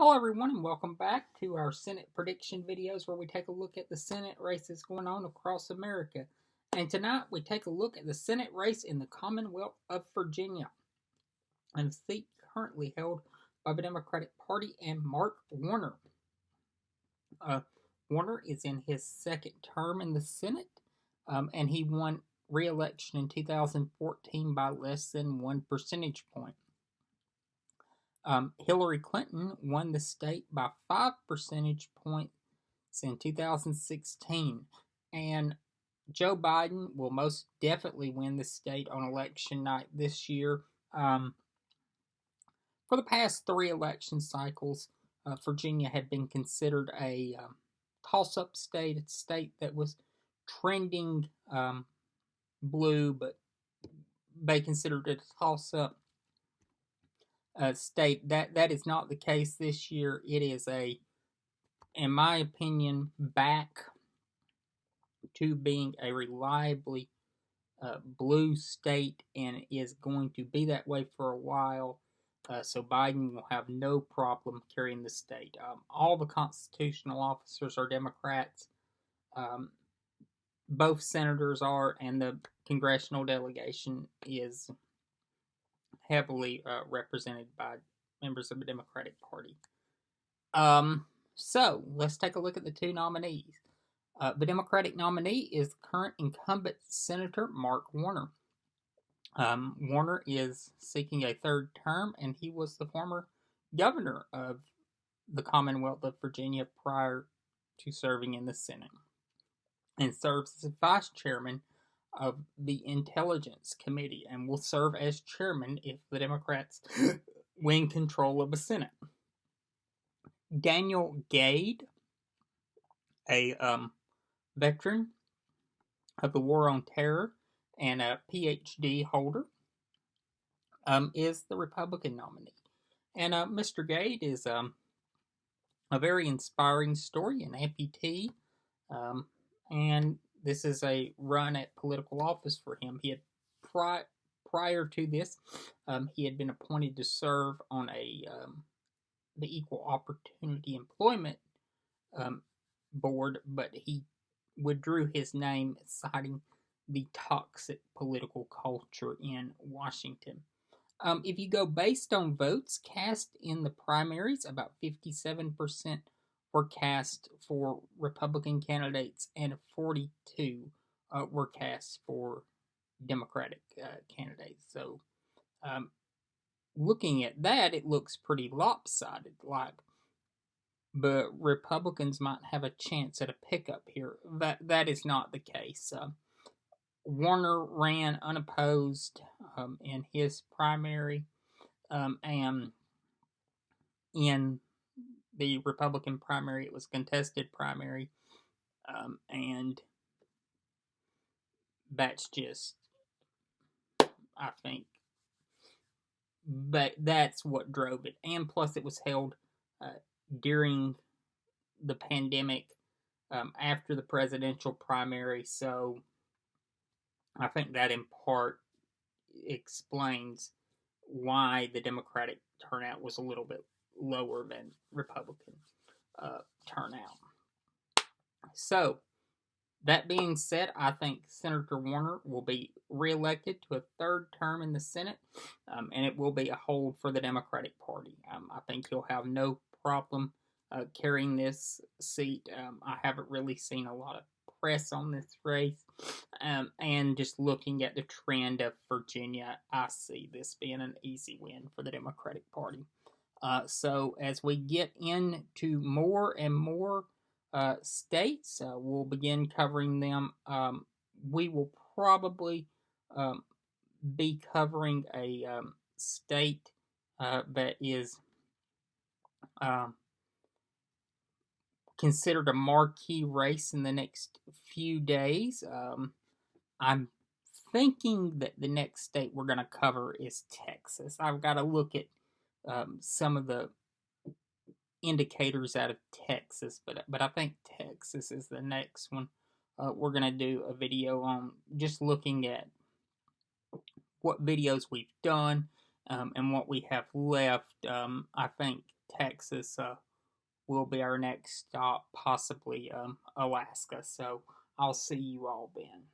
Hello, everyone, and welcome back to our Senate prediction videos where we take a look at the Senate races going on across America. And tonight we take a look at the Senate race in the Commonwealth of Virginia, and the seat currently held by the Democratic Party and Mark Warner. Warner is in his second term in the Senate, and he won re-election in 2014 by less than 1 percentage point. Hillary Clinton won the state by 5 percentage points in 2016, and Joe Biden will most definitely win the state on election night this year. For the past 3 election cycles, Virginia had been considered a toss-up state, a state that was trending blue, but they considered it a toss-up state. That is not the case this year. It is in my opinion, back to being a reliably blue state, and is going to be that way for a while. So Biden will have no problem carrying the state. All the constitutional officers are Democrats. Both senators are, and the congressional delegation is heavily represented by members of the Democratic Party. So let's take a look at the 2 nominees. The Democratic nominee is the current incumbent Senator Mark Warner. Warner is seeking a 3rd term, and he was the former governor of the Commonwealth of Virginia prior to serving in the Senate, and serves as vice chairman of the Intelligence Committee, and will serve as chairman if the Democrats win control of the Senate. Daniel Gade, a veteran of the War on Terror and a PhD holder, is the Republican nominee. And Mr. Gade is a very inspiring story, an amputee, and this is a run at political office for him. He had prior to this, he had been appointed to serve on the Equal Opportunity Employment board, but he withdrew his name, citing the toxic political culture in Washington. If you go based on votes cast in the primaries, about 57% were cast for Republican candidates, and 42 were cast for Democratic candidates. So, looking at that, it looks pretty lopsided, like but Republicans might have a chance at a pickup here. That is not the case. Warner ran unopposed in his primary, and in the Republican primary, it was a contested primary, and that's just, I think, but that's what drove it. And plus, it was held during the pandemic, after the presidential primary, so I think that in part explains why the Democratic turnout was a little bit lower than Republican turnout. So, that being said, I think Senator Warner will be reelected to a 3rd term in the Senate, and it will be a hold for the Democratic Party. I think he'll have no problem carrying this seat. I haven't really seen a lot of press on this race, and just looking at the trend of Virginia, I see this being an easy win for the Democratic Party. So as we get into more and more states, we'll begin covering them. We will probably be covering a state that is considered a marquee race in the next few days. I'm thinking that the next state we're going to cover is Texas. I've got to look at some of the indicators out of Texas, but I think Texas is the next one. We're going to do a video on, just looking at what videos we've done and what we have left. I think Texas will be our next stop, possibly Alaska. So I'll see you all then.